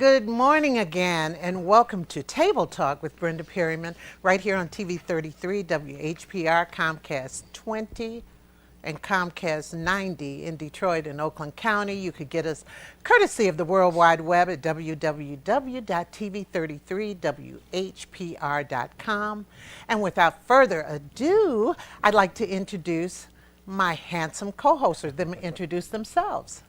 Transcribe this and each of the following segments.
Good morning again, and welcome to Table Talk with Brenda Perryman, right here on TV 33, WHPR, Comcast 20, and Comcast 90 in Detroit and Oakland County. You could get us courtesy of the World Wide Web at www.tv33whpr.com. And without further ado, I'd like to introduce my handsome co-hosts, or them introduce themselves.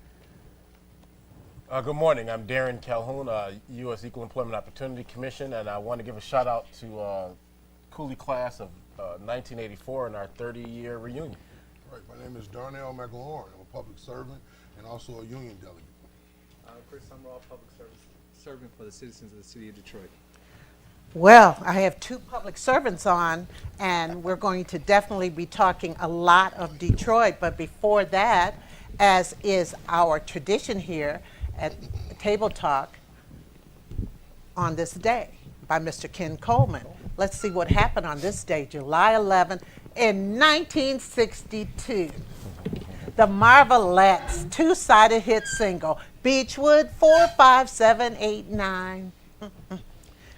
Good morning. I'm Darren Calhoun, U.S. Equal Employment Opportunity Commission, and I want to give a shout out to Cooley class of 1984 and our 30-year reunion. Right, my name is Darnell McElhorn. I'm a public servant and also a union delegate. Chris Summerall, public service servant for the citizens of the city of Detroit. Well, I have two public servants on, and we're going to definitely be talking a lot of Detroit. But before that, as is our tradition here at Table Talk on this day by Mr. Ken Coleman. Let's see what happened on this day, July 11th, in 1962. The Marvelettes' two-sided hit single, Beechwood 45789,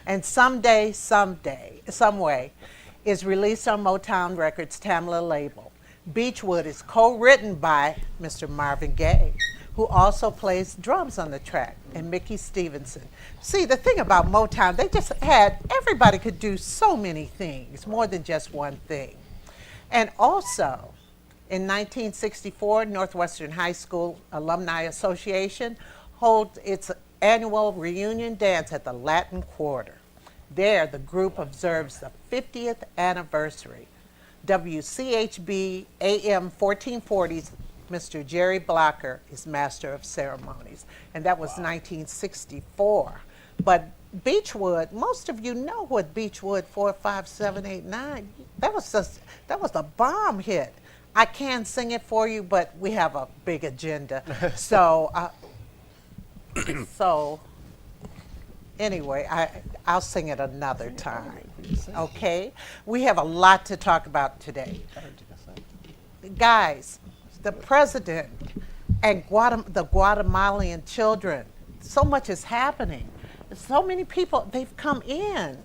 and Someday, Someway, is released on Motown Records' Tamla label. Beechwood is co-written by Mr. Marvin Gaye, who also plays drums on the track, and Mickey Stevenson. See, the thing about Motown, they just had, everybody could do so many things, more than just one thing. And also, in 1964, Northwestern High School Alumni Association holds its annual reunion dance at the Latin Quarter. There, the group observes the 50th anniversary. WCHB AM 1440's Mr. Jerry Blocker is master of ceremonies, and that was 1964. But Beechwood, most of you know what Beechwood 45789. That was a bomb hit. I can sing it for you, but we have a big agenda. So anyway, I'll sing it another time. Okay? We have a lot to talk about today. Guys, the president and the Guatemalan children, so much is happening. So many people, they've come in.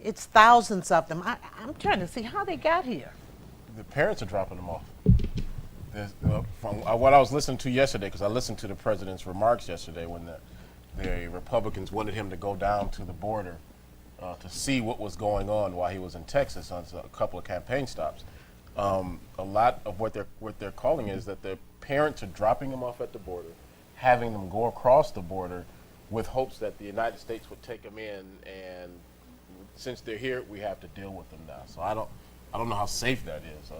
It's thousands of them. I'm trying to see how they got here. The parents are dropping them off. From what I was listening to yesterday, because I listened to the president's remarks yesterday when the Republicans wanted him to go down to the border to see what was going on while he was in Texas on a couple of campaign stops. A lot of what they're calling is that the parents are dropping them off at the border, having them go across the border with hopes that the United States would take them in, and since they're here, we have to deal with them now. So I don't know how safe that is.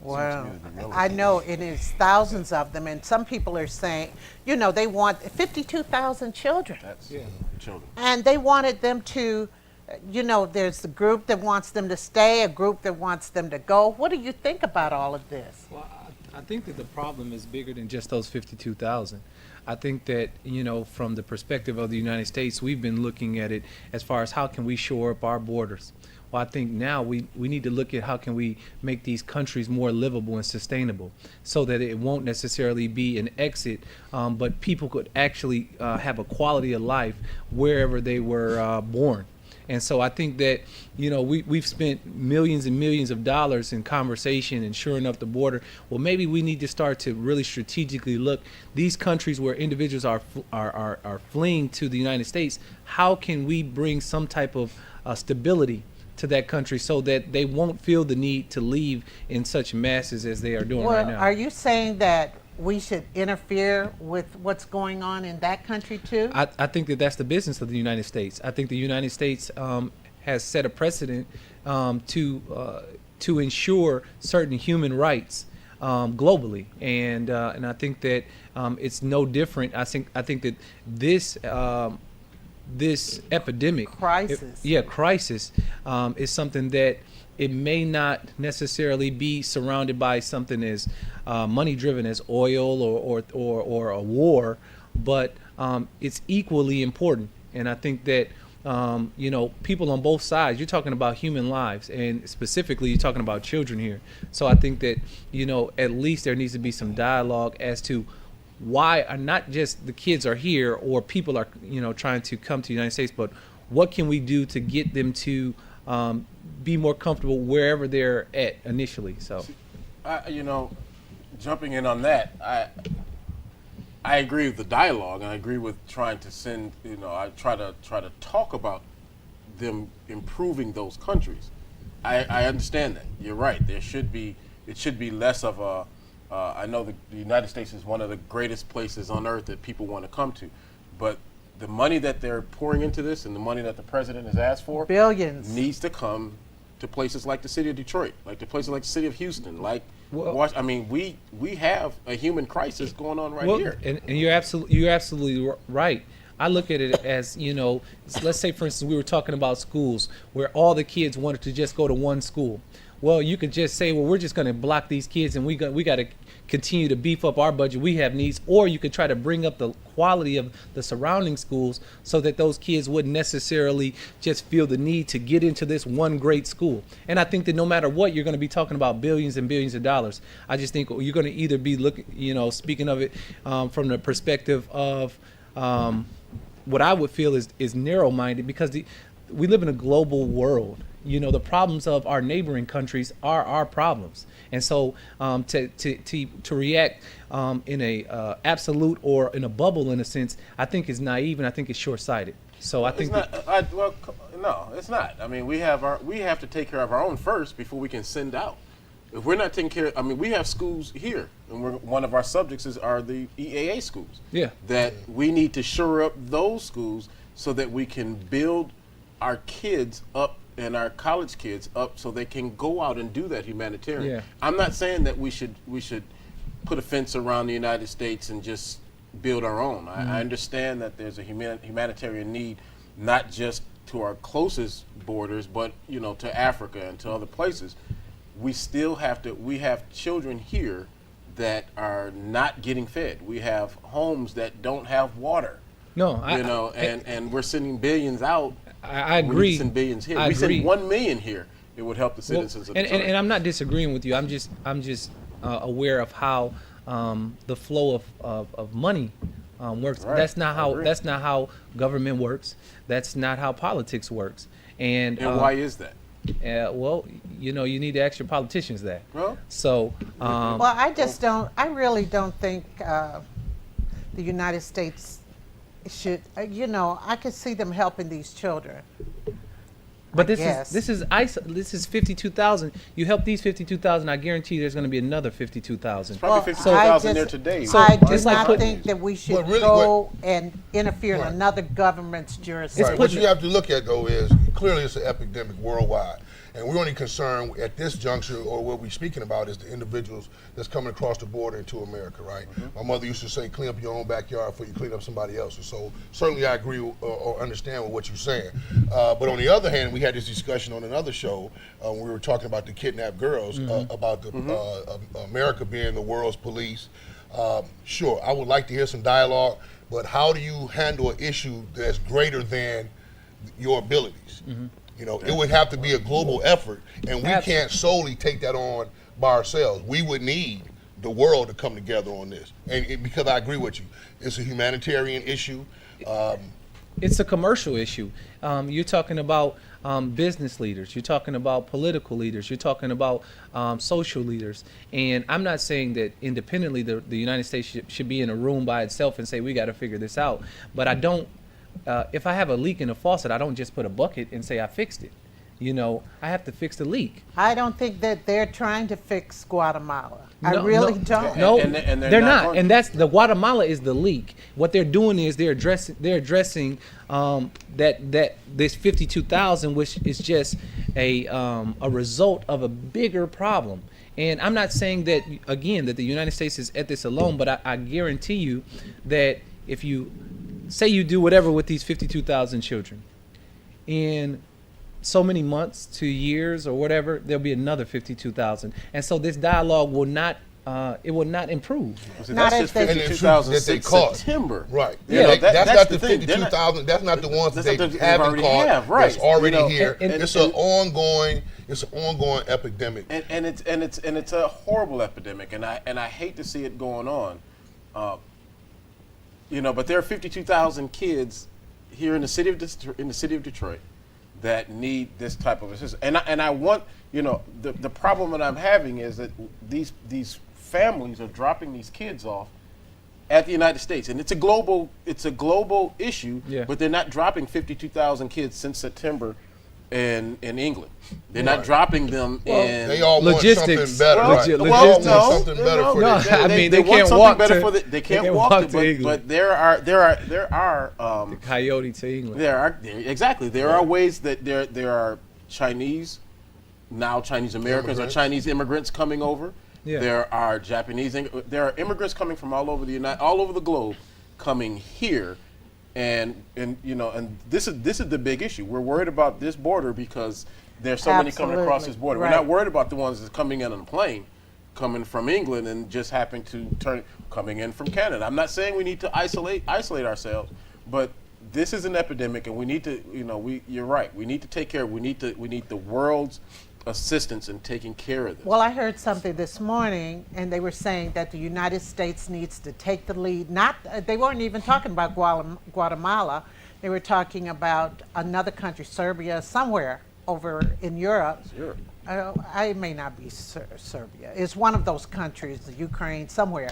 Well, I know it is thousands of them, and some people are saying, they want 52,000 children. That's children. And they wanted them to, there's the group that wants them to stay, a group that wants them to go. What do you think about all of this? Well, I think that the problem is bigger than just those 52,000. I think that, from the perspective of the United States, we've been looking at it as far as how can we shore up our borders. Well, I think now we need to look at how can we make these countries more livable and sustainable so that it won't necessarily be an exit, but people could actually have a quality of life wherever they were born. And so I think that, we've spent millions and millions of dollars in conversation and shoring up the border. Well, maybe we need to start to really strategically look these countries where individuals are fleeing to the United States. How can we bring some type of stability to that country so that they won't feel the need to leave in such masses as they are doing right now? Are you saying that we should interfere with what's going on in that country too? I think that that's the business of the United States. I think the United States has set a precedent to ensure certain human rights globally, and I think that it's no different. I think that this epidemic Crisis is something that it may not necessarily be surrounded by something as money driven as oil or a war, but it's equally important. And I think that people on both sides, you're talking about human lives, and specifically you're talking about children here. So I think that at least there needs to be some dialogue as to why are not just the kids are here or people are, trying to come to the United States, but what can we do to get them to be more comfortable wherever they're at initially? So, Jumping in on that, I agree with the dialogue, and I agree with trying to send. I try to talk about them improving those countries. I understand that. You're right. It should be less of a. I know the United States is one of the greatest places on earth that people want to come to, but the money that they're pouring into this and the money that the president has asked for Billions. needs to come to places like the city of Detroit, like the places like the city of Houston, like. Well- We have a human crisis going on right well, here. and you're absolutely right. I look at it as, let's say, for instance, we were talking about schools where all the kids wanted to just go to one school. Well, you could just say, well, we're just going to block these kids and we got to continue to beef up our budget. We have needs. Or you could try to bring up the quality of the surrounding schools so that those kids wouldn't necessarily just feel the need to get into this one great school. And I think that no matter what, you're going to be talking about billions and billions of dollars. I just think you're going to either be speaking of it from the perspective of what I would feel is narrow-minded, because we live in a global world. The problems of our neighboring countries are our problems, and so to react in a absolute or in a bubble, in a sense, I think is naive, and I think it's short-sighted. So I think no, it's not. I mean, we have to take care of our own first before we can send out. If we're not taking care, we have schools here, and one of our subjects are the EAA schools. Yeah. That we need to shore up those schools so that we can build our kids up and our college kids up so they can go out and do that humanitarian. Yeah. I'm not saying that we should put a fence around the United States and just build our own. I understand that there's a humanitarian need, not just to our closest borders, but to Africa and to other places. We have children here that are not getting fed. We have homes that don't have water. no, And we're sending billions out. I We agree. need to send billions here. I We agree. send 1 million here. It would help the citizens of and, Detroit. and I'm not disagreeing with you. I'm just aware of how the flow of money works. Right. That's not I how agree. how government works. That's not how politics works. And Why is that? well, you need to ask your politicians that. Well, So Well, I really don't think the United States should, I could see them helping these children. but guess. this is 52,000. You help these 52,000, I guarantee you there's going to be another 52,000. probably Well, 52,000 I there just- today. So I do just like not put- think that we should But really, go and interfere in Right. another government's jurisdiction. Right. What you have to look at, though, is clearly it's an epidemic worldwide. And we're only concerned at this juncture, or what we're speaking about, is the individuals that's coming across the border into America, right? My mother used to say, clean up your own backyard before you clean up somebody else's. So certainly I agree or understand with what you're saying. But on the other hand, we had this discussion on another show when we were talking about the kidnapped girls, about the America being the world's police. Sure, I would like to hear some dialogue, but how do you handle an issue that's greater than your abilities? It would have to be a global effort, and we can't solely take that on by ourselves. We would need the world to come together on this, because I agree with you, it's a humanitarian issue. It's a commercial issue. You're talking about business leaders. You're talking about political leaders. You're talking about social leaders. And I'm not saying that independently the United States should be in a room by itself and say, we got to figure this out. But I don't, if I have a leak in a faucet, I don't just put a bucket and say I fixed it. I have to fix the leak. I don't think that they're trying to fix Guatemala. I No, really no. don't. No, And they're they're not not. going And to. that's the Guatemala is the leak. What they're doing is they're addressing that this 52,000, which is just a result of a bigger problem. And I'm not saying that again that the United States is at this alone, but I guarantee you that if you say you do whatever with these 52,000 children, in so many months to years or whatever, there'll be another 52,000, and so this dialogue will not improve. See, Not that's if just they- And the 52,000 truth that they since caught. September. Right. Yeah, that's not the the thing. They're not- 52,000. That's not the ones that That's they not the- haven't already caught. have, right. That's already You know, here. and- It's an ongoing epidemic. And it's a horrible epidemic, and I hate to see it going on. You know, but there are 52,000 kids here in the city of Detroit that need this type of assistance. And I want, you know, the problem that I'm having is that these families are dropping these kids off at the United States, and it's a global issue. Yeah. But they're not dropping 52,000 kids since September in England. They're Right. not dropping them in. They all Logistics. want something better. Well, right? They well, all want no, something better no, for no. their I kids. mean, they they want can't something walk better to- for they they can't can't walk walk to, to but England. there are Coyote to England. there are ways that there are Chinese Americans or Immigrants. Chinese immigrants coming over. Yeah. There are there are immigrants coming from all over the globe coming here, and you know, and this is the big issue. We're worried about this border because there's so many coming across this border. Right. We're not worried about the ones that's coming in on a plane, coming from England and just happen to coming in from Canada. I'm not saying we need to isolate ourselves, but this is an epidemic, and we need to, you know, you're right. We need to take care. We need the world's assistance in taking care of this. Well, I heard something this morning, and they were saying that the United States needs to take the lead. Not, they weren't even talking about Guatemala. They were talking about another country, Serbia, somewhere over in Europe. Sure. I may not be Serbia. It's one of those countries, the Ukraine, somewhere.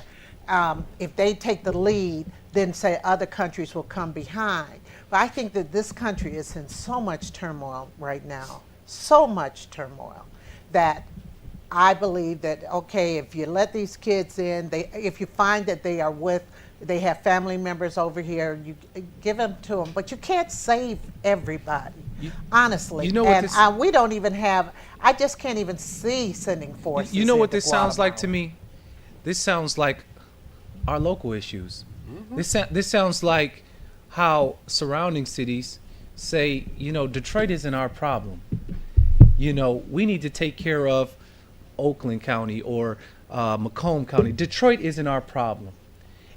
If they take the lead, then say other countries will come behind. But I think that this country is in so much turmoil right now, so much turmoil, that I believe that, okay, if you let these kids in, if you find that they have family members over here, you give them to them. But you can't save everybody, honestly. you know what and this- we don't even have, I just can't even see sending forces. You know what into this sounds like to Guatemala. me? This sounds like our local issues. This sounds like how surrounding cities say, you know, Detroit isn't our problem. You know, we need to take care of Oakland County or Macomb County. Detroit isn't our problem.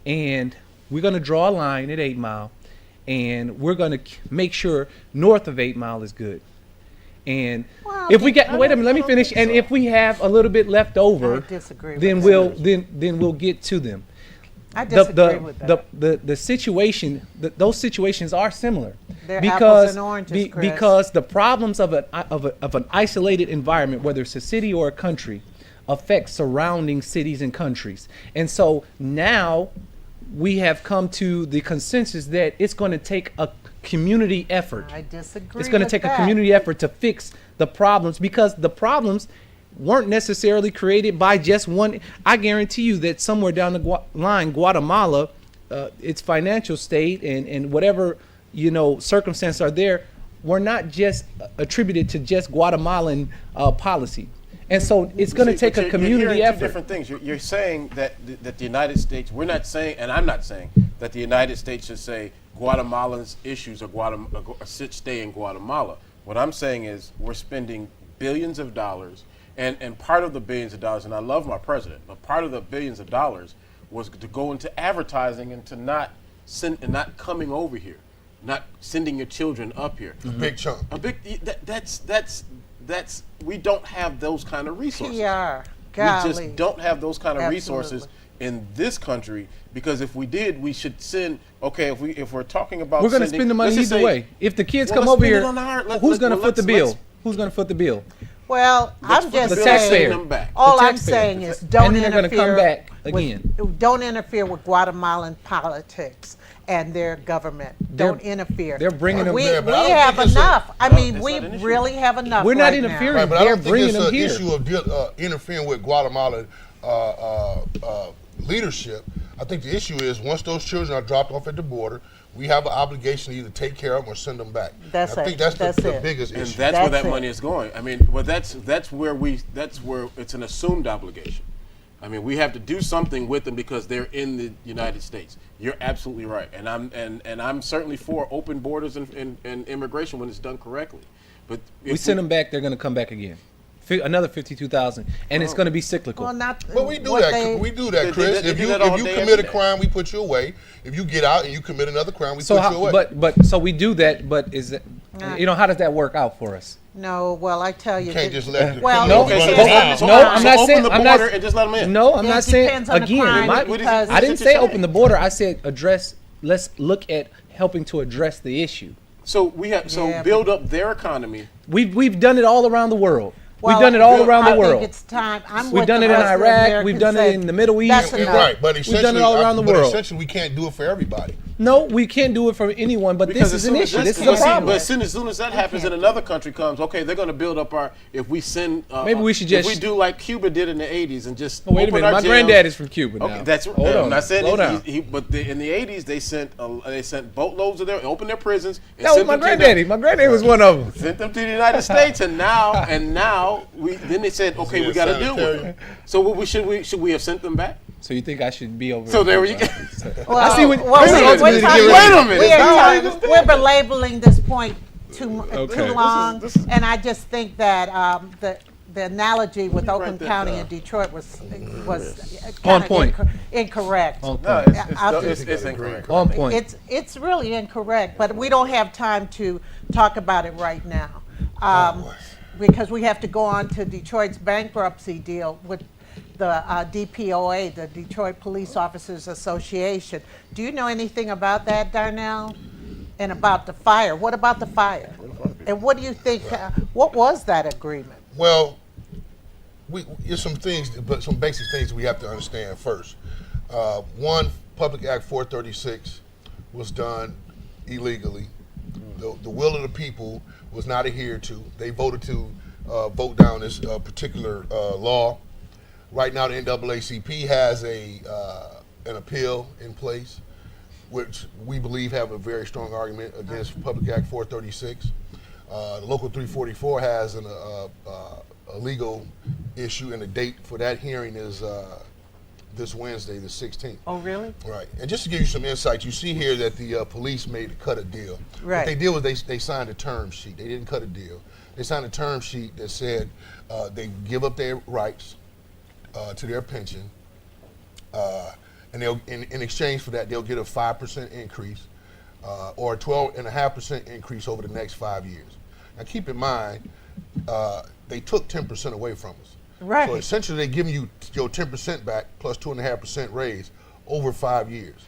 And we're going to draw a line at 8 Mile, and we're going to make sure north of 8 Mile is good. And Well, if we get, I wait a don't- minute, let me I don't finish. think And so. if we have a little bit left over, I disagree with then that. then we'll get to them. I disagree with that. The situation, those situations are similar. They're apples and oranges, Chris. because the problems of an isolated environment, whether it's a city or a country, affect surrounding cities and countries. And so now we have come to the consensus that it's going to take a community effort. I disagree. It's going to with take that. a community effort to fix the problems, because the problems weren't necessarily created by just one. I guarantee you that somewhere down the line, Guatemala, its financial state and whatever, you know, circumstances are there, were not just attributed to just Guatemalan policy. And so it's going to take But a you're community hearing effort. Two different things. You're saying that the United States. We're not saying, and I'm not saying that the United States should say Guatemalans' issues should stay in Guatemala. What I'm saying is we're spending billions of dollars, and part of the billions of dollars, and I love my president, but part of the billions of dollars was to go into advertising and to not coming over here, not sending your children up here. Big chunk. A big that's we don't have those kind of resources. PR. We Golly. just don't have those kind of Absolutely. resources in this country, because if we did, we should send. Okay, if we're talking about, We're going to sending- spend the money let's just either say- way. If the kids Well, come let's over spend it here, on our- who's going to let's- foot the let's- bill? Who's going to foot the bill? Well, let's I'm put just the The bill and saying. taxpayer. send them back. All The I'm taxpayer. saying is And don't then they're interfere. gonna come back with- again. Don't interfere with Guatemalan politics and their government. Don't interfere. they're bringing them We, there, we but I don't have think it's a- enough. I No, mean, it's we not an issue. really have enough. We're not right now. interfering. Right, but I They're don't think bringing it's them an here. issue of interfering with Guatemala leadership. I think the issue is once those children are dropped off at the border, we have an obligation to either take care of them or send them back. That's I it. think that's That's the it. biggest And issue. that's where That's that it. money is going. I mean, well, that's where it's an assumed obligation. I mean, we have to do something with them because they're in the United States. You're absolutely right, and I'm certainly for open borders and immigration when it's done correctly. But We send them back, they're going to come back again. Another 52,000, and it's going to be cyclical. Well, not. But we do what that. they- We do that, They Chris. do If you that all if you day, commit every a day. crime, we put you away. If you get out and you commit another crime, we So, put you away. but so we do that. But is it, you know, how does that work out for us? No, well, I tell you. you can't that- just let the Well, criminals it run depends the on town. the No, crime. I'm not open saying. the I'm border not. and just let them in. No, I'm It not saying depends on the again. crime my- because- I didn't That's what say you're open the border. I said address let's look at helping to address the issue. So we have Yeah, build up their economy. We've done it all around the world. Well, we've done it all around the I world. think it's time. I'm We've with done the it in rest of the Iraq. Americans We've done it that in the Middle East. That's And enough. right, but We've essentially, done it all around the but world. essentially, we can't do it for everybody. No, we can't do it for anyone, but this is an issue. This is a problem. But as soon as that happens, and another country comes, okay, they're going to build up our. If we send, Maybe we should if just- we do like Cuba did in the '80s and just. Oh, wait a open minute, our my jails. granddad is from Cuba now. Okay, that's Hold on. I'm not saying Slow down. in the '80s they sent boatloads of their opened their prisons. And That was sent my them to the- granddaddy. My granddaddy was one of them. Sent them to the United States, and now then they said, okay, he we a got to deal with sanitarian? them. So what should we have sent them back? So you think I should be over? So there you go. Well, I see what- well, this is we- ultimately we're to talking- get rid Wait a minute. we It's are not talking- we're belabeling this point too Okay. long, This is- and I just think that the analogy with write Oakland that County down. and Detroit was On kinda point. incorrect. On No, point. it's incorrect. On point. It's really incorrect, but we don't have time to talk about it right now. Because we have to go on to Detroit's bankruptcy deal with the DPOA, the Detroit Police Officers Association. Do you know anything about that, Darnell? And about the fire? What about the fire? And what do you think, what was that agreement? Well, there's some things, but some basic things we have to understand first. One, Public Act 436 was done illegally. The will of the people was not adhered to. They voted to vote down this particular law. Right now, the NAACP has an appeal in place, which we believe have a very strong argument against Public Act 436. The Local 344 has a legal issue, and the date for that hearing is this Wednesday, the 16th. Oh, really? Right. And just to give you some insight, you see here that the police cut a deal. Right. What they did was they signed a term sheet. They didn't cut a deal. They signed a term sheet that said they give up their rights to their pension, and they'll in exchange for that they'll get a 5% increase or a 12.5% increase over the next 5 years. Now keep in mind, they took 10% away from us. Right. So essentially, they're giving you your 10% back plus 2.5% raise over 5 years.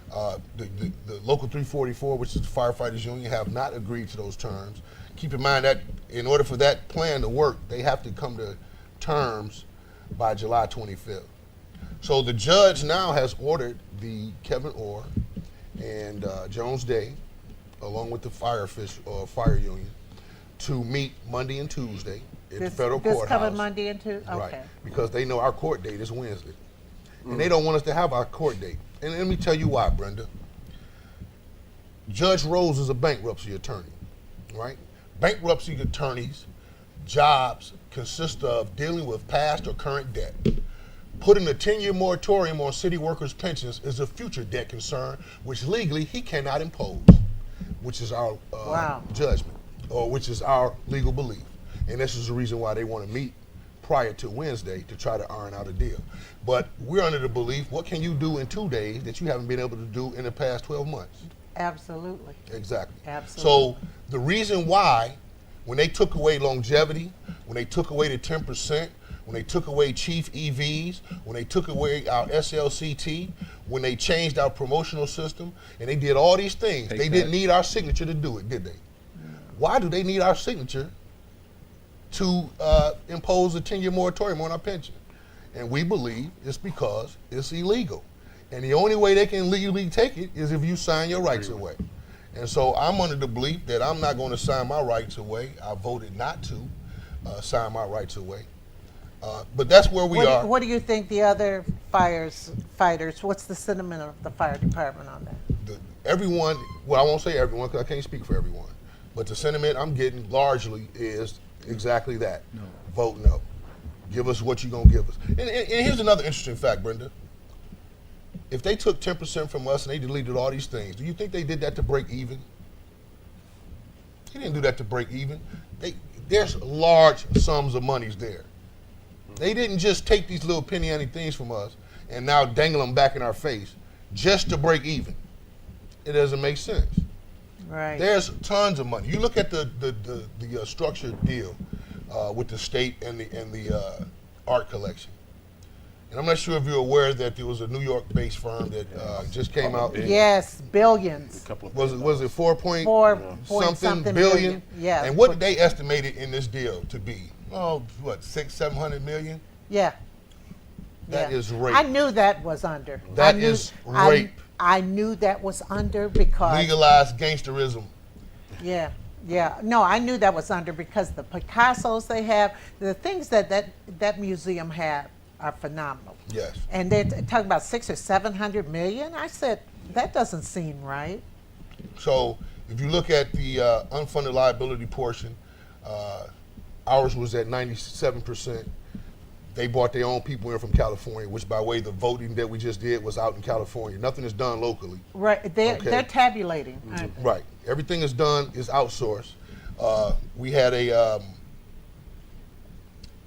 The Local 344, which is the firefighters union, have not agreed to those terms. Keep in mind that in order for that plan to work, they have to come to terms by July 25th. So the judge now has ordered the Kevin Orr and Jones Day, along with the fire union, to meet Monday and Tuesday at the federal This courthouse. coming Monday and Tuesday? Okay. Right, because they know our court date is Wednesday. And they don't want us to have our court date. And let me tell you why, Brenda. Judge Rose is a bankruptcy attorney, right? Bankruptcy attorneys' jobs consist of dealing with past or current debt. Putting a 10-year moratorium on city workers' pensions is a future debt concern, which legally he cannot impose, which is our Wow. judgment, or which is our legal belief. And this is the reason why they want to meet prior to Wednesday to try to iron out a deal. But we're under the belief, what can you do in 2 days that you haven't been able to do in the past 12 months? Absolutely. Exactly. Absolutely. So the reason why, when they took away longevity, when they took away the 10%, when they took away chief EVs, when they took away our SLCT, when they changed our promotional system, and they did all these things, they didn't need our signature to do it, did they? Why do they need our signature to impose a 10-year moratorium on our pension? And we believe it's because it's illegal. And the only way they can legally take it is if you sign your rights away. And so I'm under the belief that I'm not going to sign my rights away. I voted not to sign my rights away. But that's where we are. What do you think the other fighters, what's the sentiment of the fire department on that? Everyone, well, I won't say everyone because I can't speak for everyone, but the sentiment I'm getting largely is exactly that. No. Vote no. Give us what you're going to give us. And here's another interesting fact, Brenda. If they took 10% from us and they deleted all these things, do you think they did that to break even? They didn't do that to break even. There's large sums of monies there. They didn't just take these little penny ante things from us and now dangle them back in our face just to break even. It doesn't make sense. Right. There's tons of money. You look at the structured deal with the state and the art collection. And I'm not sure if you're aware that there was a New York-based firm that just came out. Yes, billions. A couple of Was it 4 Four point point something something billion? Yeah. And what did they estimate it in this deal to be? Oh, what, 600-700 million? Yeah. That yeah. is rape. I knew that was under. That I knew, is rape. I knew that was under because Legalized gangsterism. yeah, yeah. No, I knew that was under because the Picassos they have, the things that museum had are phenomenal. Yes. And they're talking about 600 or 700 million. I said that doesn't seem right. So if you look at the unfunded liability portion, ours was at 97%. They brought their own people in from California, which, by the way, the voting that we just did was out in California. Nothing is done locally. Right, they're Okay. they're tabulating. Right. Everything is done is outsourced. We had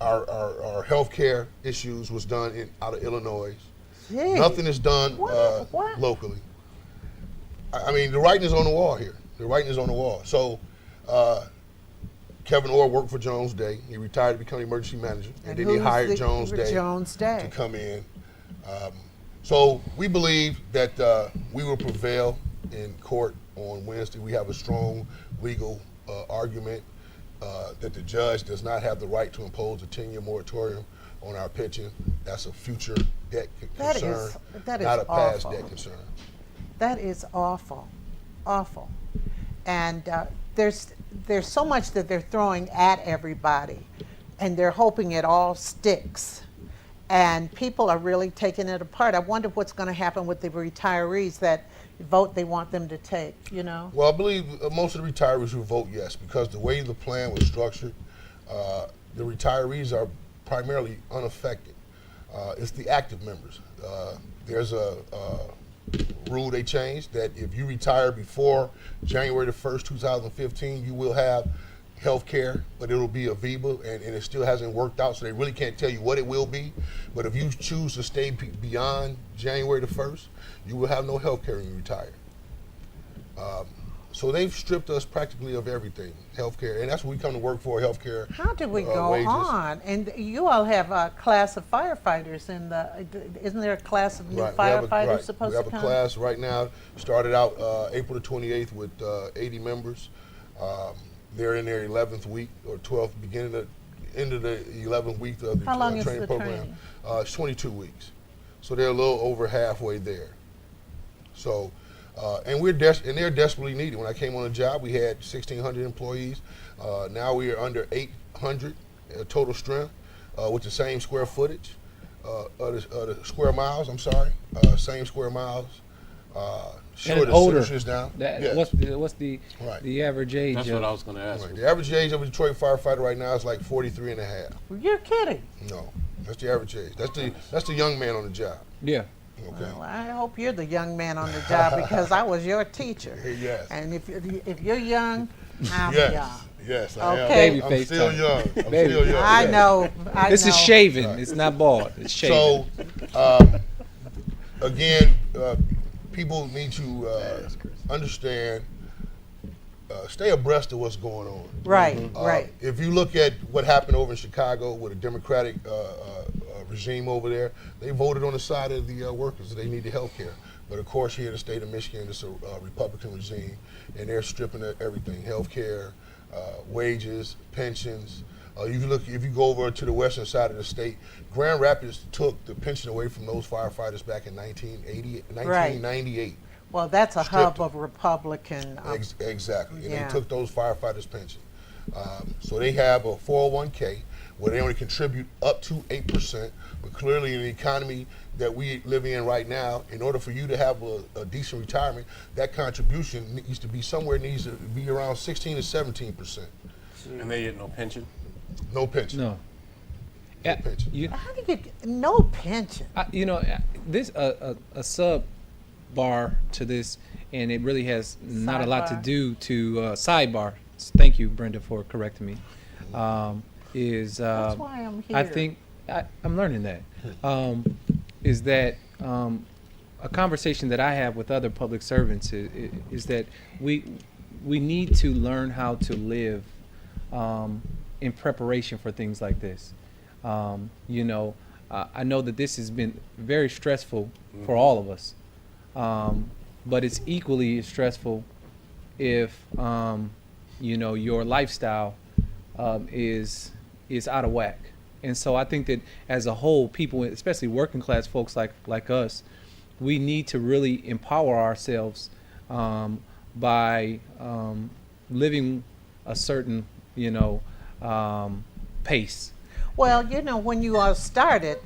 our healthcare issues was done out of Illinois. Gee, Nothing is done What? locally. I mean, the writing is on the wall here. The writing is on the wall. So Kevin Orr worked for Jones Day. He retired to become emergency manager, and then he who's hired the- Jones Day Jones Day. to come in. So we believe that we will prevail in court on Wednesday. We have a strong legal argument that the judge does not have the right to impose a 10-year moratorium on our pension. That's a future debt That concern, is not a past awful. debt concern. That is awful, awful. And there's so much that they're throwing at everybody, and they're hoping it all sticks. And people are really taking it apart. I wonder what's going to happen with the retirees that vote they want them to take, you know? Well, I believe most of the retirees will vote yes, because the way the plan was structured, the retirees are primarily unaffected. It's the active members. There's a rule they changed that if you retire before January the 1st, 2015, you will have health care, but it'll be Aviva, and it still hasn't worked out, so they really can't tell you what it will be. But if you choose to stay beyond January the 1st, you will have no health care when you retire. So they've stripped us practically of everything, health care, and that's what we come to work for, health care. How did we go wages. on? And you all have a class of firefighters in the, isn't there a class of new Right, we have a- firefighters right. supposed We have to a come? class right now, started out April the 28th with 80 members. They're in their 11th week or 12th, end of the 11th week of the How long is training the program. training? It's 22 weeks. So they're a little over halfway there. So, and they're desperately needed. When I came on the job, we had 1,600 employees. Now we are under 800 total strength with the same square footage, the square miles, same square miles. Sure, And the older. census down. That, Yes. what's the Right. the average age? That's of, what I was going to ask. Right. The average age of a Detroit firefighter right now is like 43 and a half. You're kidding. No, that's the average age. That's the young man on the job. Yeah. Okay. Well, I hope you're the young man on the job because I was your teacher. Yes. And if you're young, I'm Yes. young. Yes. I am. Okay. Baby I'm face still time. young. I'm Baby. still young. I yes. know. I This know. is shaven. Right. It's not bald. It's shaven. So, again, people need to understand, stay abreast of what's going on. Right, right. If you look at what happened over in Chicago with a Democratic regime over there, they voted on the side of the workers. They need the health care. But of course, here in the state of Michigan, it's a Republican regime, and they're stripping everything: health care, wages, pensions. If you go over to the western side of the state, Grand Rapids took the pension away from those firefighters back in 1998. Well, that's a Stripped hub them. of Republican. Exactly, and yeah. they took those firefighters' pension. So they have a 401k where they only contribute up to 8%, but clearly in the economy that we live in right now, in order for you to have a decent retirement, that contribution needs to be around 16 to 17%. And they get no pension? No pension. no. Yeah, pension. you, How do you get no pension? this a sub bar to this, and it really has not a lot to Sidebar. do to sidebar. Thank you, Brenda, for correcting me. Is That's why I'm here. I think I'm learning that. Is that a conversation that I have with other public servants is that we need to learn how to live in preparation for things like this. I know that this has been very stressful for all of us, but it's equally as stressful if your lifestyle is out of whack. And so I think that as a whole, people, especially working class folks like us, we need to really empower ourselves by living a certain pace. Well, when you all started,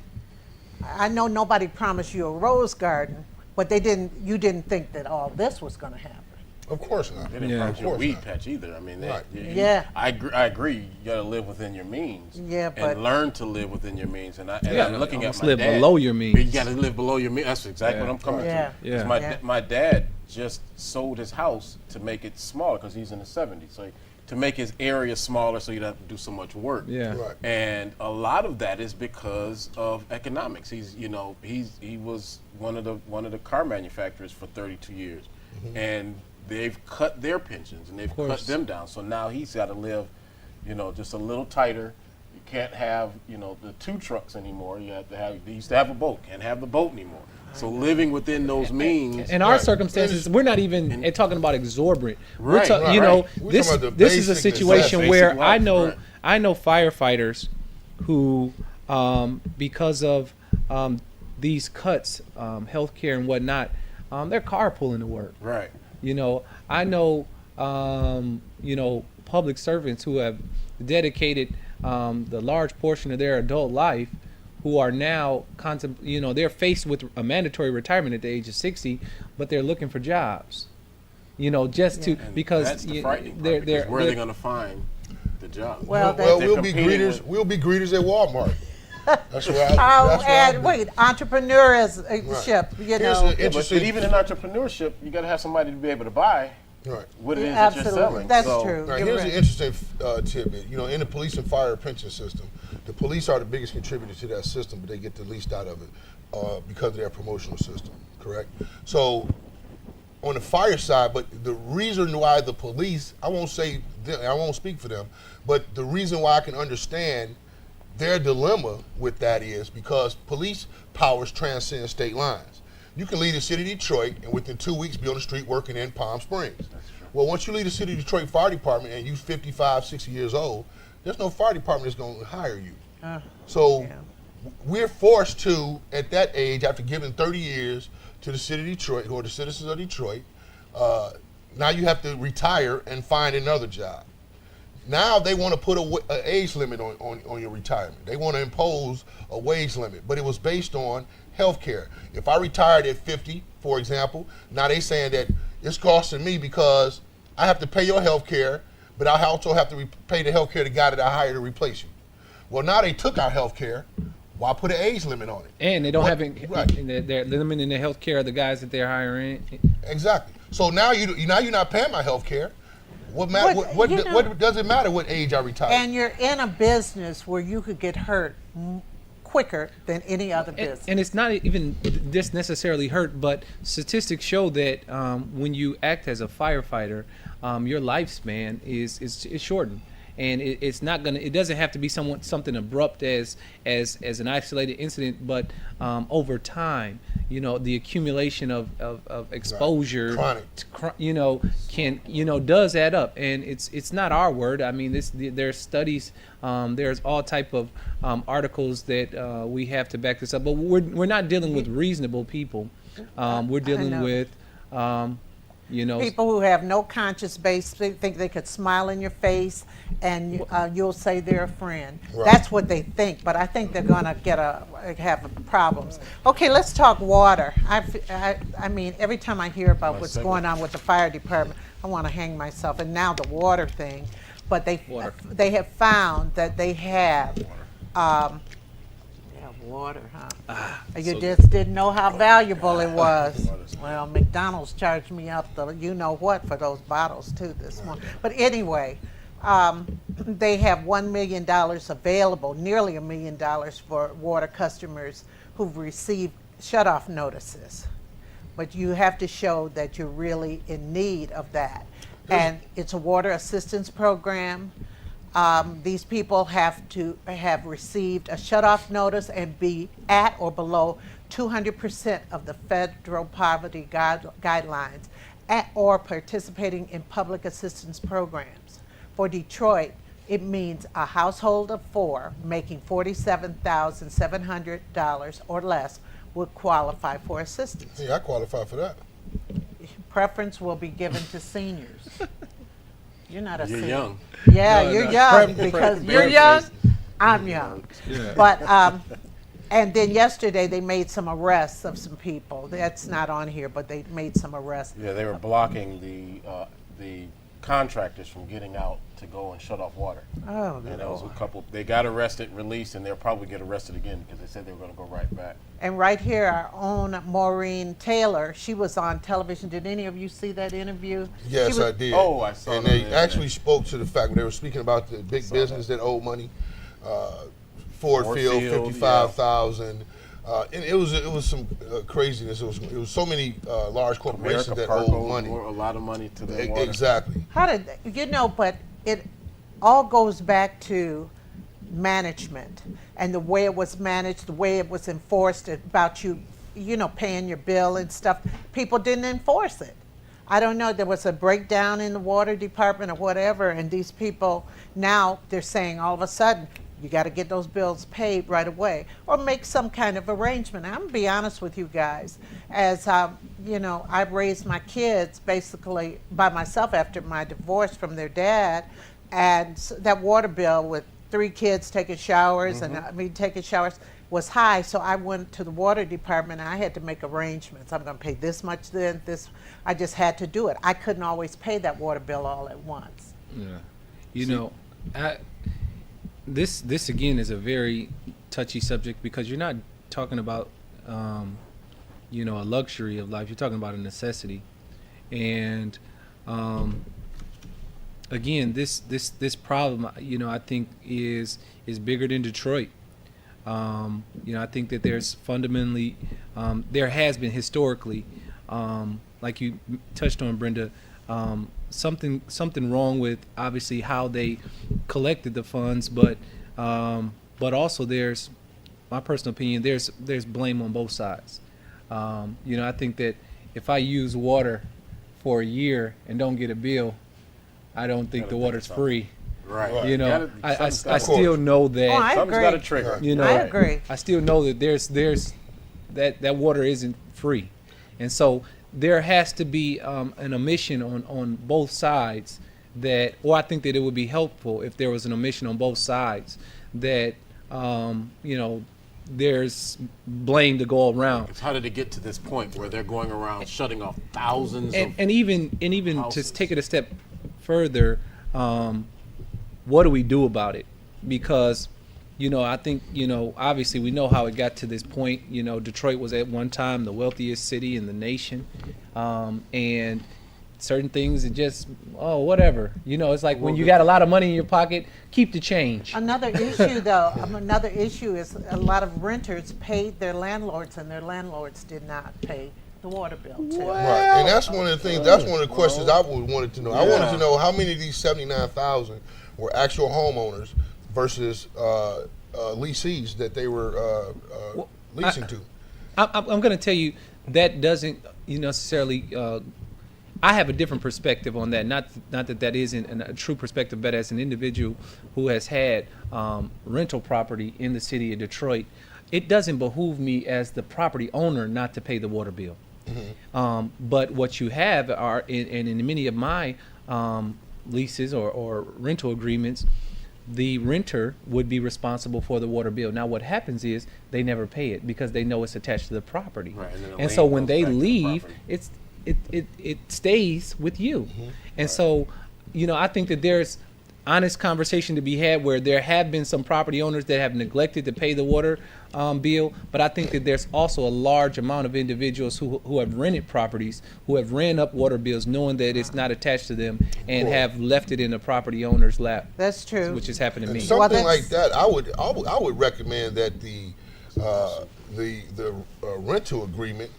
I know nobody promised you a rose garden, but you didn't think that all this was going to happen. Of course not. They didn't Yeah. promise you a Of course weed not. patch either. I mean, Right. Yeah. I agree. You got to live within your means. Yeah, but- and learn to live within your means. And Yeah, I'm looking at almost my live dad. below your means. You got to live below your means. That's exactly Yeah. what I'm coming Yeah. to. Yeah. 'Cause Yeah. my dad just sold his house to make it smaller because he's in the 70s. So to make his area smaller, so you don't have to do so much work. Yeah. Right. And a lot of that is because of economics. He was one of the car manufacturers for 32 years, and they've cut their pensions and they've cut course. them down. So now he's got to live, just a little tighter. You can't have the 2 trucks anymore. You have to have. They used to have a boat. Can't have the boat anymore. So living within those means. In our Right. circumstances, we're not even talking about exorbitant. We're Right, right. We're this talking about the this is a basic situation necessities. where Basic life, right. I know firefighters who, because of these cuts, healthcare and whatnot, they're carpooling to work. Right. I know, public servants who have dedicated the large portion of their adult life, who are now they're faced with a mandatory retirement at the age of 60, but they're looking for jobs. Just to And because that's the frightening part, they're because where are they're- they going to find the job? Well, Well, They're we'll be competing greeters. with- We'll be greeters at Walmart. That's where I. Oh, that's where I and do. wait, entrepreneurship, Here's Yeah, but interesting. even in entrepreneurship, you got to have somebody to be able to buy Right. what it is Yeah, that you're absolutely. selling. That's So- true. Now, You're here's right. an interesting tidbit. In the police and fire pension system, the police are the biggest contributor to that system, but they get the least out of it because of their promotional system, correct? So, on the fire side, but the reason why the police, I won't speak for them, but the reason why I can understand their dilemma with that is because police powers transcend state lines. You can leave the city of Detroit and within 2 weeks be on the street working in Palm Springs. Well, once you leave the city of Detroit Fire Department and you're 55, 60 years old, there's no fire department that's going to hire you. So yeah. we're forced to, at that age, after giving 30 years to the city of Detroit or the citizens of Detroit, now you have to retire and find another job. Now they want to put an age limit on your retirement. They want to impose a wage limit, but it was based on health care. If I retired at 50, for example, now they saying that it's costing me because I have to pay your health care, but I also have to pay the health care to the guy that I hired to replace you. Well, now they took our health care. Why put an age limit on it? and they don't What- have it. right. And they're limiting the health care of the guys that they're hiring. Exactly. So now you're not paying my health care. What does it matter what age I retire? And you're in a business where you could get hurt quicker than any other business. And it's not even this necessarily hurt, but statistics show that when you act as a firefighter, your lifespan is shortened. And it's not gonna. It doesn't have to be something abrupt as an isolated incident, but over time, the accumulation of exposure, Chronic. does add up. And it's not our word. I mean, there's studies, there's all type of articles that we have to back this up. But we're not dealing with reasonable people. We're dealing know. with People who have no conscience base think they could smile in your face and you'll say they're a friend. Right. That's what they think, but I think they're going to have problems. Okay, let's talk water. I mean, every time I hear about what's going on with the fire department, I want to hang myself. And now the water thing, but Water. they have found that they have water, huh? You so just didn't know how valuable it was. Well, McDonald's charged me up the you-know-what for those bottles, too, this morning. But anyway, they have $1 million available, nearly $1 million for water customers who've received shut-off notices. But you have to show that you're really in need of that. And it's a water assistance program. These people have to have received a shut-off notice and be at or below 200% of the federal poverty guidelines or participating in public assistance programs. For Detroit, it means a household of 4 making $47,700 or less would qualify for assistance. Hey, I qualify for that. Preference will be given to seniors. You're not a You're senior. young. Yeah, No, you're no. young because you're young. I'm young. Yeah. But and then yesterday they made some arrests of some people. That's not on here, but they made some arrests. Yeah, they were blocking the contractors from getting out to go and shut off water. Oh, And there was a Lord. couple. They got arrested, released, and they'll probably get arrested again because they said they were going to go right back. And right here, our own Maureen Taylor, she was on television. Did any of you see that interview? Yes, She was- I did. Oh, I saw And that, they yeah, actually yeah. spoke to the fact when they were speaking about the big business that owed money. Ford Field, Field, 55,000. And it was some craziness. It was so many large corporations America that Park owed owed money. a lot of money to their water. Exactly. How did but it all goes back to management and the way it was managed, the way it was enforced about you paying your bill and stuff. People didn't enforce it. I don't know, there was a breakdown in the water department or whatever, and these people now they're saying all of a sudden you got to get those bills paid right away or make some kind of arrangement. I'm gonna be honest with you guys, as I've raised my kids basically by myself after my divorce from their dad, and that water bill with 3 kids taking showers and taking showers was high, so I went to the water department and I had to make arrangements. I'm going to pay this much then, this. I just had to do it. I couldn't always pay that water bill all at once. Yeah. This again is a very touchy subject because you're not talking about a luxury of life. You're talking about a necessity, and again, this problem, I think is bigger than Detroit. I think that there's fundamentally, there has been historically, like you touched on, Brenda, something wrong with obviously how they collected the funds, but also there's, my personal opinion, there's blame on both sides. I think that if I use water for a year and don't get a bill, I don't think the water's free. Right. Right. I Something's gotta- still know that. Oh, I Something's got to agree. trigger. I agree. I still know that there's that water isn't free, and so there has to be an omission on both sides or I think that it would be helpful if there was an omission on both sides that there's blame to go around. How did it get to this point where they're going around shutting off thousands of And even houses. to take it a step further, what do we do about it? Because, I think, obviously we know how it got to this point. Detroit was at one time the wealthiest city in the nation, and certain things it just whatever. It's like when you got a lot of money in your pocket, keep the change. Another issue, though, another issue is a lot of renters paid their landlords, and their landlords did not pay the water bill too. Right, and that's one of the things. That's one of the questions I wanted to know. I wanted to know how many of these 79,000 were actual homeowners versus leasees that they were leasing to. I'm going to tell you that doesn't necessarily. I have a different perspective on that. Not that isn't a true perspective, but as an individual who has had rental property in the city of Detroit, it doesn't behoove me as the property owner not to pay the water bill. But what you have are, and in many of my leases or rental agreements, the renter would be responsible for the water bill. Now, what happens is they never pay it because they know it's attached to the property. Right, and then the and so lien when goes they back to the leave, property. it stays with you. And so, I think that there's honest conversation to be had where there have been some property owners that have neglected to pay the water bill, but I think that there's also a large amount of individuals who have rented properties, who have ran up water bills knowing that it's not attached to them and have left it in the property owner's lap, That's true. which has happened to me. Something Well, like that, I would recommend that the rental agreement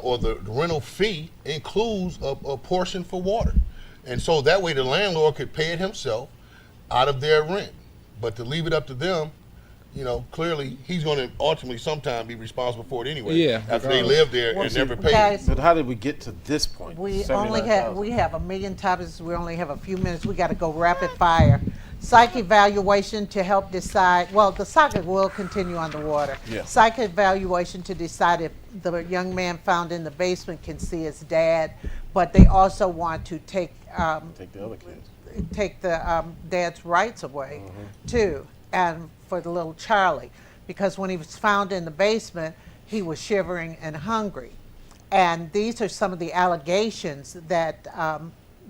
or the rental fee includes a portion for water, and so that way the landlord could pay it himself, out of their rent. But to leave it up to them, you know, clearly he's going to ultimately sometime be responsible for it anyway. Yeah, After they regardless. live there Well, and never see, paid. guys, But how did we get to this point? we 79,000. have a million topics. We only have a few minutes. We got to go rapid fire. Psych evaluation to help decide. Well, the saga will continue on the water. Yeah. Psych evaluation to decide if the young man found in the basement can see his dad, but they also want to take Take the other kids. dad's rights away too, and for the little Charlie, because when he was found in the basement, he was shivering and hungry, and these are some of the allegations that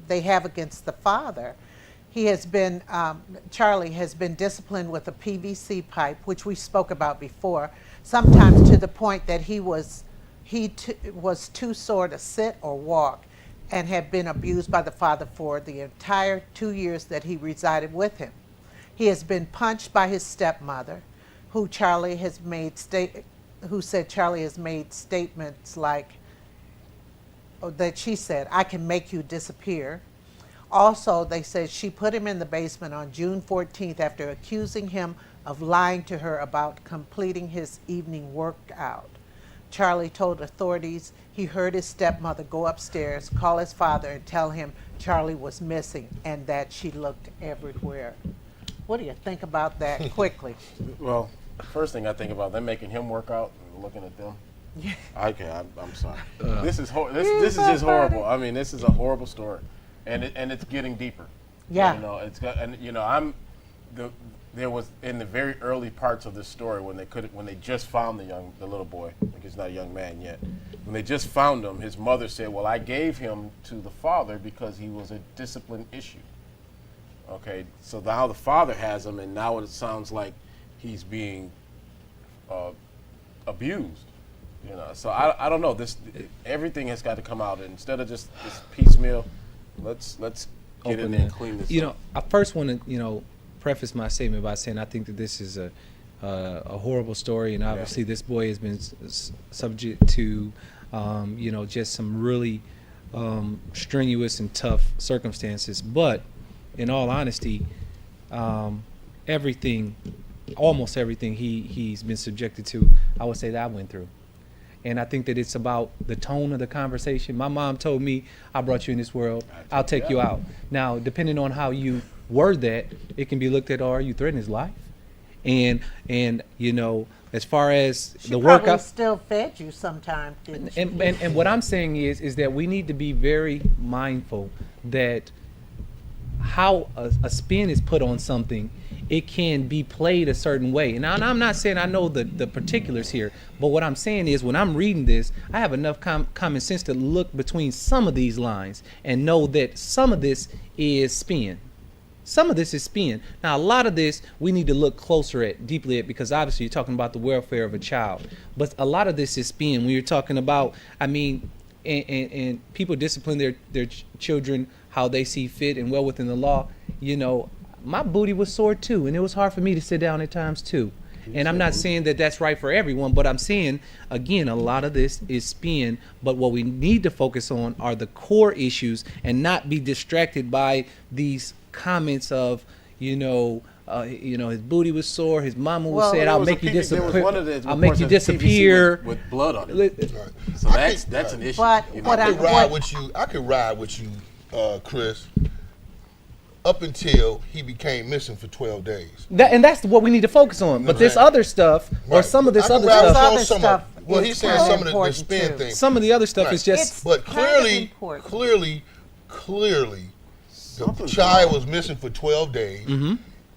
they have against the father. He has been Charlie has been disciplined with a PVC pipe, which we spoke about before, sometimes to the point that he was too sore to sit or walk, and had been abused by the father for the entire 2 years that he resided with him. He has been punched by his stepmother, who said Charlie has made statements like, that she said, "I can make you disappear." Also, they said she put him in the basement on June 14th after accusing him of lying to her about completing his evening workout. Charlie told authorities he heard his stepmother go upstairs, call his father, and tell him Charlie was missing and that she looked everywhere. What do you think about that quickly? Well, first thing I think about, them making him work out and looking at them. Okay, I'm sorry. This is this is just horrible. I mean, this is a horrible story, and it's getting deeper. Yeah. You know, there was in the very early parts of this story when they just found the little boy, like he's not a young man yet. When they just found him, his mother said, "Well, I gave him to the father because he was a discipline issue." Okay, so now the father has him, and now it sounds like he's being abused. You know, so I don't know. Everything has got to come out, and instead of just this piecemeal, let's get in there and clean this up. I first want to, preface my statement by saying I think that this is a horrible story, and obviously this boy has been subject to, just some really strenuous and tough circumstances. But in all honesty, almost everything he's been subjected to, I would say that I went through. And I think that it's about the tone of the conversation. My mom told me, "I brought you in this world, I'll take you out." Now, depending on how you word that, it can be looked at, are you threatening his life? And as far as She the probably workout, still fed you sometimes, didn't she? and what I'm saying is that we need to be very mindful that how a spin is put on something, it can be played a certain way. And I'm not saying I know the particulars here, but what I'm saying is when I'm reading this, I have enough common sense to look between some of these lines and know that some of this is spin. Some of this is spin. Now, a lot of this we need to look deeply at, because obviously you're talking about the welfare of a child. But a lot of this is spin. When you're talking about, and people discipline their children how they see fit and well within the law. My booty was sore too, and it was hard for me to sit down at times too. And I'm not saying that that's right for everyone, but I'm saying, again, a lot of this is spin. But what we need to focus on are the core issues and not be distracted by these comments of, his booty was sore. His mama Well, said, There "I'll was a make you PVC there was one of disappear. the I'll make reports you of PVC disappear." with blood on it. Right. So I that's could- an issue. But you know? what I could I- ride what- with you. I could ride with you, Chris, up until he became missing for 12 days. And that's what we need to focus on. But this Right. other stuff, or Right. some of this I could other ride with stuff, you on Other some stuff of- Well, is he's saying kind of some of the important, spin too. thing. some of the other stuff Right. is just. It's But kind of clearly, important. clearly, the Something's child wrong. was missing for 12 days.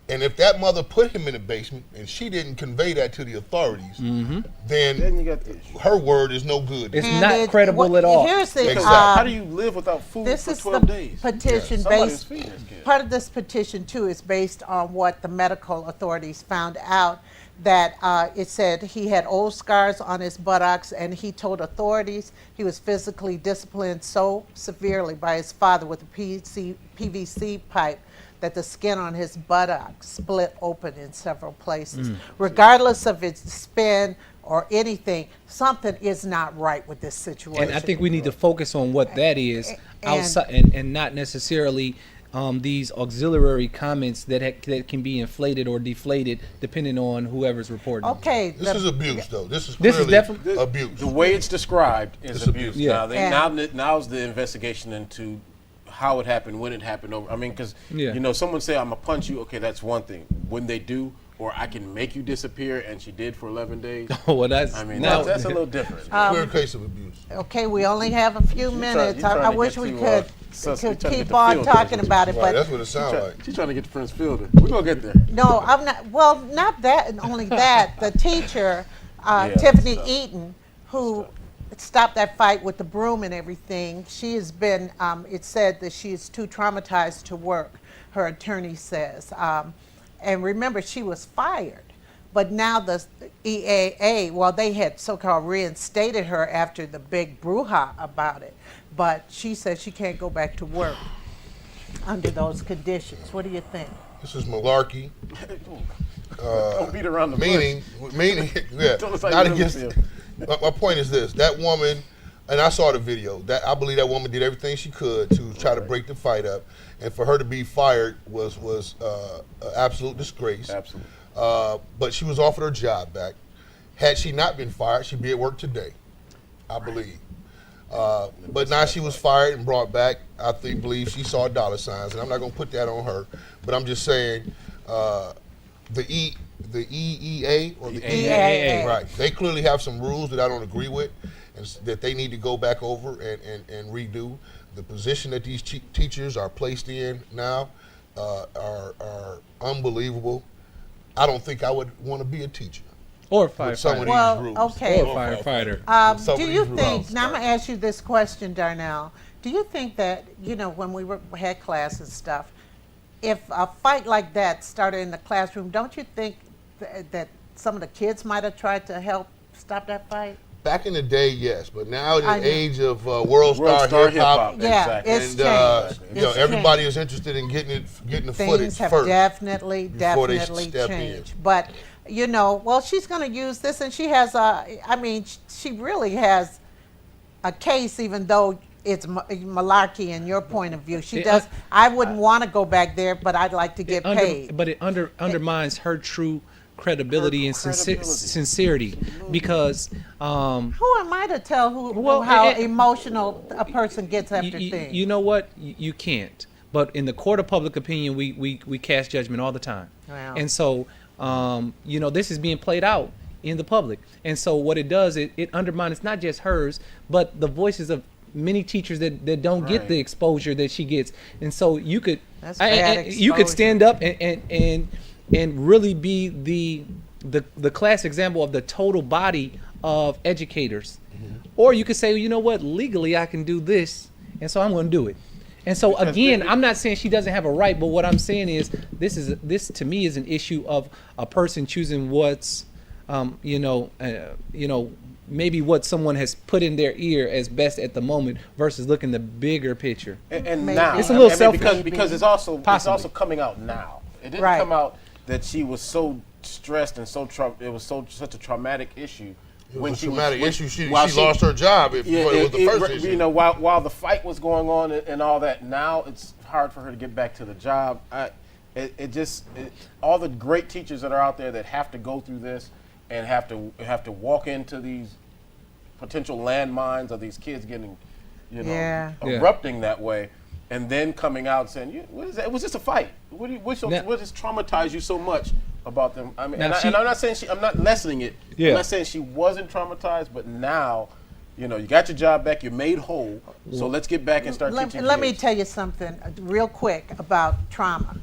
And if that mother put him in the basement and she didn't convey that to the authorities, Then then you got the issue. her word is no good. It's And not credible at all. Here's the Exactly. How do you live without food this for is 12 the days? petition Somebody's based. feeding this kid. Part of this petition too is based on what the medical authorities found out. That it said he had old scars on his buttocks, and he told authorities he was physically disciplined so severely by his father with a PVC pipe that the skin on his buttocks split open in several places. Regardless of its spin or anything, something is not right with this situation. And I think we need to focus on what that is And- outside, and not necessarily these auxiliary comments that can be inflated or deflated depending on whoever's reporting. Okay. This is abuse, though. This is This is clearly definitely- abuse. The way it's described is It's abuse. abuse. Yeah. Now's the investigation into how it happened, when it happened. I mean, because Yeah. someone say I'm gonna punch you. Okay, that's one thing. When they do, or I can make you disappear, and she did for 11 days. Well, that's I mean, now, that's a little different. Clear case of abuse. Okay, we only have a few minutes. trying I to wish get we to, could sus- you're could trying to get keep to on field talking goals. about it, Right, but that's what it sounds like. She's trying to get to Prince Fielder. We're gonna get there. no, I'm not. Well, not that. Only that the teacher, Yeah, Tiffany stuff. Eaton, who stopped that fight with the broom and everything. She has been. It said that she is too traumatized to work. Her attorney says, and remember, she was fired. But now the EAA, well, they had so-called reinstated her after the big brouhaha about it. But she says she can't go back to work under those conditions. What do you think? This is malarkey. Don't beat around the bush. Meaning, yeah. Tell us how Not you really against. feel. My point is this: that woman, and I saw the video. That I believe that woman did everything she could to try to break the fight up, and for her to be fired was an absolute disgrace. Absolutely. But she was offered her job back. Had she not been fired, she'd be at work today, I believe. But now she was fired and brought back. I believe she saw dollar signs, and I'm not going to put that on her. But I'm just saying, the EEA or the EAA. right? They clearly have some rules that I don't agree with, and that they need to go back over and redo. The position that these teachers are placed in now are unbelievable. I don't think I would want to be a teacher. or With some of firefighter. these Well, rules. okay. Or firefighter. Some Do of you these think, rules. now I'm going to ask you this question, Darnell. Do you think that, when we had class and stuff, if a fight like that started in the classroom, don't you think that some of the kids might have tried to help stop that fight? Back in the day, yes, but now in I the know. age of world star Star hip hop, hip-hop. Yeah, Exactly. it's and changed. It's everybody changed. is interested in getting the Things footage have first. definitely before they changed. step in. But well, she's going to use this, and she has she really has a case, even though it's malarkey in your point of view. She It- does. I wouldn't want to go back there, but I'd like to get paid. But it undermines her true credibility and credibility. sincerity because Who am I to tell Well, how and- emotional a person gets after things? you know what you can't. But in the court of public opinion, we cast judgment all the time, Wow. and so this is being played out in the public, and so what it does it undermines not just hers but the voices of many teachers that don't get Right. the exposure that she gets, and so you could That's bad you could exposure. stand up and really be the class example of the total body of educators, or you could say, you know what, legally I can do this, and so I'm going to do it. And so Because again, they- I'm not saying she doesn't have a right, but what I'm saying is this to me is an issue of a person choosing what's maybe what someone has put in their ear as best at the moment versus looking the bigger picture. And Maybe. now It's a little selfish. because it's also Possibly. coming out now. It didn't Right. come out that she was so stressed and it was such a traumatic issue. It was a traumatic issue. She while lost her job. It Yeah, was the first issue. while the fight was going on and all that, now it's hard for her to get back to the job. All the great teachers that are out there that have to go through this and have to walk into these potential landmines of these kids getting, Yeah. erupting that way, and then coming out saying, "What is that? It was just a fight. What has traumatized you so much about them?" I mean, Now and I'm not saying I'm not lessening it. Yeah. I'm not saying she wasn't traumatized, but now, you got your job back, you're made whole. So let's get back and start teaching. Let me kids. tell you something real quick about trauma.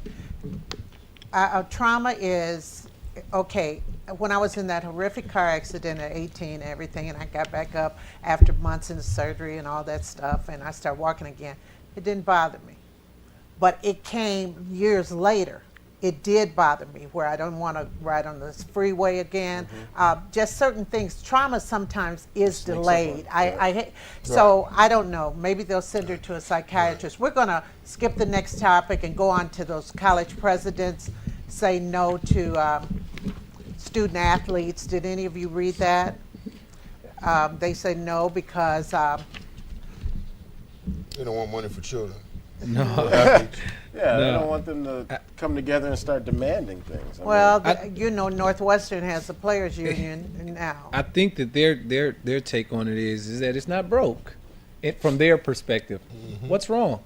Trauma is, okay, when I was in that horrific car accident at 18 and everything, and I got back up after months in surgery and all that stuff, and I started walking again, it didn't bother me. But it came years later. It did bother me, where I don't want to ride on this freeway again. Just certain things. Trauma sometimes is Sneaks up delayed. So I don't know. Maybe they'll send her to a psychiatrist. We're going to skip the next topic and go on to those college presidents say no to student athletes. Did any of you read that? They say no because They don't want money for children. No. Athletes. Yeah, Yeah, I No. don't want them to come together and start demanding things. I mean, Well, Northwestern has a players union now. I think that their take on it is that it's not broke, from their perspective. What's wrong?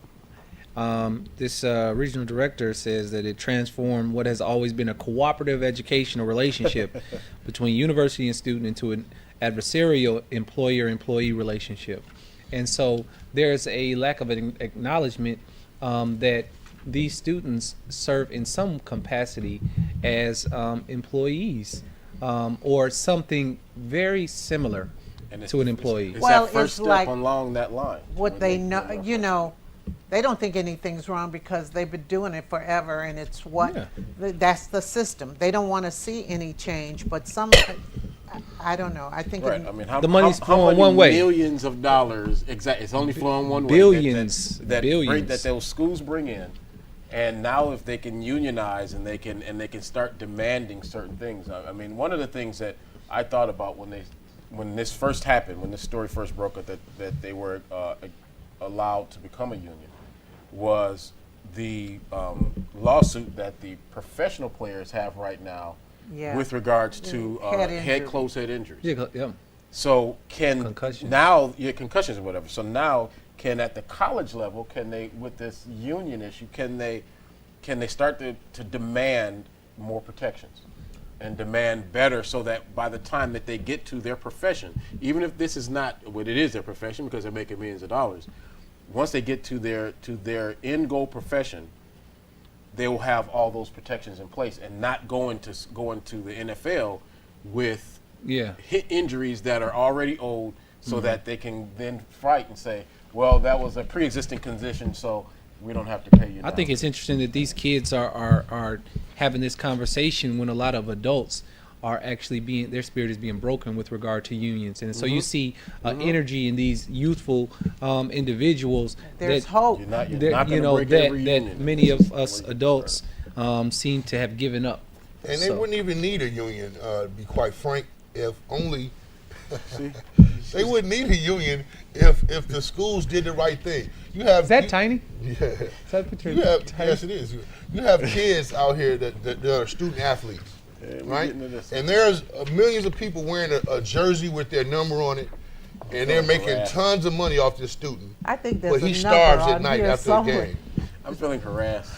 This regional director says that it transformed what has always been a cooperative educational relationship between university and student into an adversarial employer-employee relationship. And so there's a lack of an acknowledgement that these students serve in some capacity as employees or something very similar and it's- to an employee. It's Well, that first it's step like along that line. What when they get know, more they don't think anything's wrong because they've been doing it forever, and it's what Yeah. that's the system. They don't want to see any change, but I don't know. I think Right. I mean, how, The money's how flowing many one way. millions of dollars? Exactly. It's only flowing one Billions. way. That Billions. those schools bring in, and now if they can unionize and they can start demanding certain things. I mean, one of the things that I thought about when this first happened, when this story first broke up, that they were allowed to become a union, was the lawsuit that the professional players have right now Yeah. with regards to Head injury. closed head injuries. Yeah. So can Concussions. now concussions or whatever. So now can at the college level can they with this union issue can they start to demand more protections and demand better so that by the time that they get to their profession, even if this is not what it is their profession because they're making millions of dollars, once they get to their end goal profession, they will have all those protections in place and not going to the NFL with Yeah. hit injuries that are already old so Mm-hmm. that they can then fight and say, well, that was a pre-existing condition, so we don't have to pay you now. I think it's interesting that these kids are having this conversation when a lot of adults are actually their spirit is being broken with regard to unions, and so you see energy in these youthful individuals. there's that, hope. You're not that going to break every that union. many of us adults seem to have given up. And they So- wouldn't even need a union, to be quite frank, if only See? they wouldn't need a union if the schools did the right thing. You have Is that tiny? Yeah. Is that picture You have, tiny? yes, it is. You have kids out here that are student athletes, Yeah, we're right? getting to this. And there's millions of people wearing a jersey with their number on it, and they're making harassed. tons of money off this student. I think there's But he a starves number at on night here after somewhere. a game. I'm feeling harassed.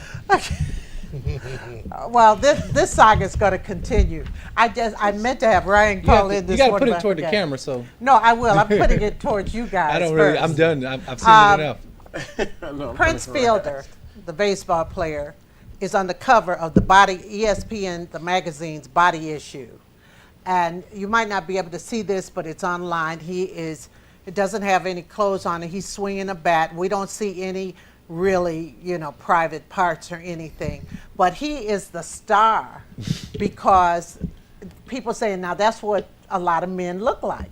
Well, this saga is going to continue. I meant to have Ryan call in this You got to one, put but it toward the I forgot. camera, so No, I will. I'm putting it towards you guys. I don't really. I'm first. done. I've seen Um, it enough. I know, I'm Prince feeling Fielder, harassed. the baseball player, is on the cover of the ESPN, the magazine's Body issue. And you might not be able to see this, but it's online. It doesn't have any clothes on it. He's swinging a bat. We don't see any really, private parts or anything. But he is the star because people saying, now that's what a lot of men look like.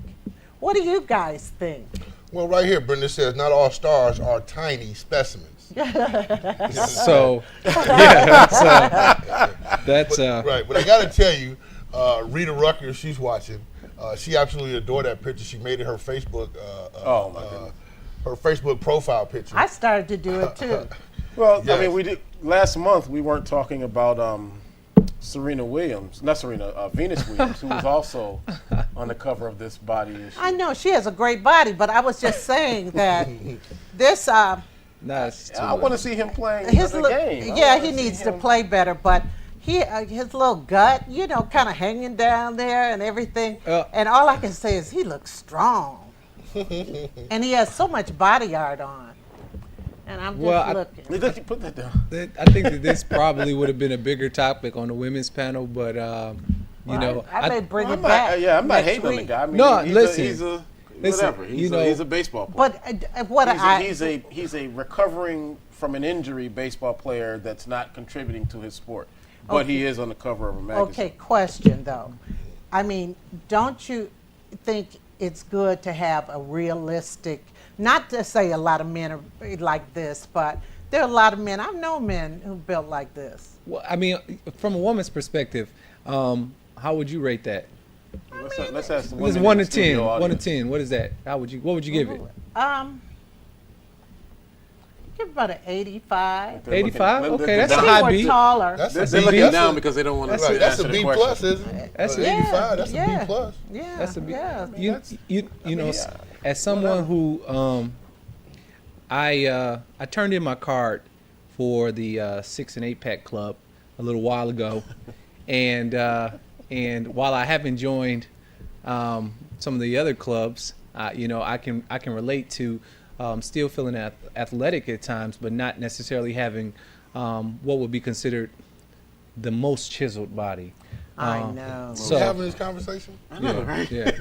What do you guys think? Well, right here, Brenda says not all stars are tiny specimens. So, yeah, that's Right, but I got to tell you, Rita Rucker, she's watching. She absolutely adored that picture. She made it her Facebook. Oh, my goodness. Her Facebook profile picture. I started to do it too. Well, Yes. I mean, we did last month. We weren't talking about Venus Williams, who was also on the cover of this Body issue. I know she has a great body, but I was just saying that this that's too I want to see him playing his the li- game. I yeah, wanna he see needs to him- play better, but his little gut, kind of hanging down there and everything. And all I can say is he looks strong, and he has so much body art on. And I'm just Well, looking. Put that down. I think that this probably would have been a bigger topic on the women's panel, but I may bring Well, it back. I'm not next hating on the week. guy. I mean, No, he's listen. he's a Listen, whatever. He's a baseball player. But what he's a recovering from an injury baseball player that's not contributing to his sport, but he is on the cover of a magazine. Okay, question though. I mean, don't you think it's good to have a realistic, not to say a lot of men are like this, but there are a lot of men, I've known men who built like this. well, I mean, from a woman's perspective, how would you rate that? Let's ask the It was women in 1 the to 10. studio 1 to audience. 10. What is that? What would you give it? Give about an 85. They're looking- 85? they're Okay, looking that's a down. high We're B. taller. That's They're a B. looking That's down a, because they don't want to right, that's a answer B the plus, question. isn't it? That's a- 85. That's a yeah. B plus. Yeah. That's a B. Yeah. You know, as someone who I turned in my card for the 6 and 8 pack club a little while ago, and while I haven't joined some of the other clubs, you know, I can relate to still feeling athletic at times, but not necessarily having what would be considered the most chiseled body. I know. So, So- having this conversation? Yeah.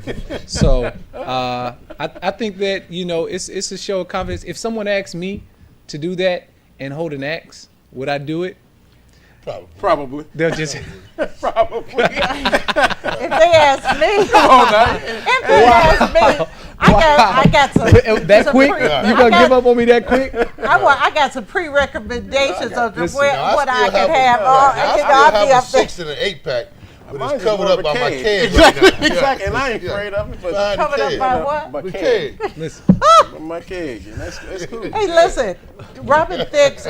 So I think that, you know, it's a show of confidence. If someone asks me to do that and hold an axe, would I do it? Probably. Probably. They'll just Probably. If they ask me, if they ask me, I got some. that some quick. pre- You I gonna got- give up on me that quick? I got some pre-recommendations of listen, what I still could have. I still I'll have be a up there. 6 and an 8 pack, but Mine's it's covered more up of by a my keg. keg. Exactly, right now. exactly. And I ain't Yeah. afraid of it, but Behind the Covered up keg. by what? my The keg. keg. Listen, My keg. And that's cool. Hey, listen, Robin Thicke's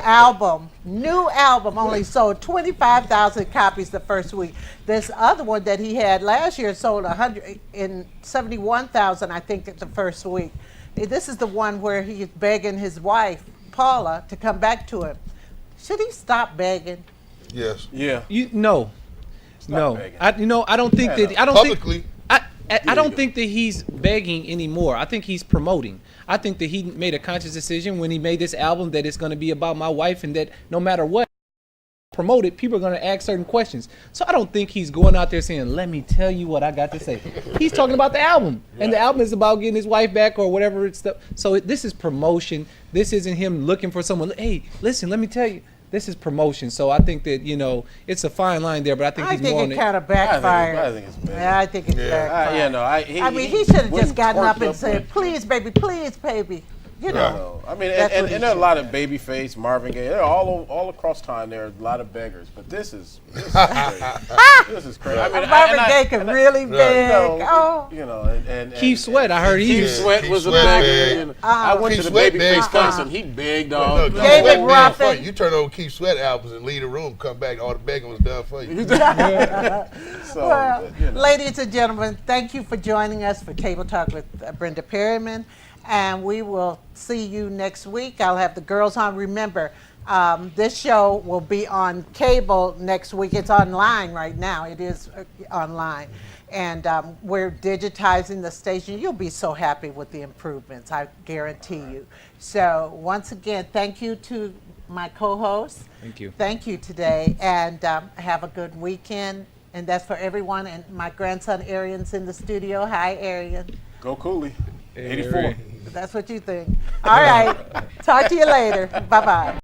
new album, only sold 25,000 copies the first week. This other one that he had last year sold 171,000, I think, the first week. This is the one where he's begging his wife, Paula, to come back to him. Should he stop begging? Yes. Yeah. no. begging. I don't think Yeah, that. no. I don't Publicly. think. I you don't go. think that he's begging anymore. I think he's promoting. I think that he made a conscious decision when he made this album that it's going to be about my wife, and that no matter what promote it, people are going to ask certain questions. So I don't think he's going out there saying, "Let me tell you what I got to say." He's talking about the album, and the album is about getting his wife back or whatever it's stuff. So this is promotion. This isn't him looking for someone. Hey, listen, let me tell you. This is promotion. So I think that, you know, it's a fine line there, but I think I he's think more on it the kind of backfired. I think it's bad. Yeah, I think it backfired. Yeah, no. I mean, he should have went just gotten up and twerked said, with- "Please, baby," You know. No, I mean, That's and what he there are a should lot of Babyface, Marvin Gaye, they're all across time. There are a lot of beggars, but this is crazy. This is crazy. I mean, Marvin and Gaye can really beg. Oh, you know, and Keith Sweat, I heard he Keith was. Sweat Keith was a Sweat beggar. begged. You know. I went Keith to the Sweat Babyface begged. concert. He begged, No, dog. Keith David Sweat being Ruffin. funny. You turn on Keith Sweat albums and leave the room, come back, all the begging was done for you. So, well, you know. ladies and gentlemen, thank you for joining us for Table Talk with Brenda Perryman. And we will see you next week. I'll have the girls on. Remember, this show will be on cable next week. It's online right now. It is online. And we're digitizing the station. You'll be so happy with the improvements, I guarantee you. So once again, thank you to my co-hosts. Thank you. Thank you today. And have a good weekend. And that's for everyone. And my grandson Arian's in the studio. Hi, Arian. Go Cooley. Hey, 84. Ray. That's what you think. All right. Talk to you later. Bye-bye.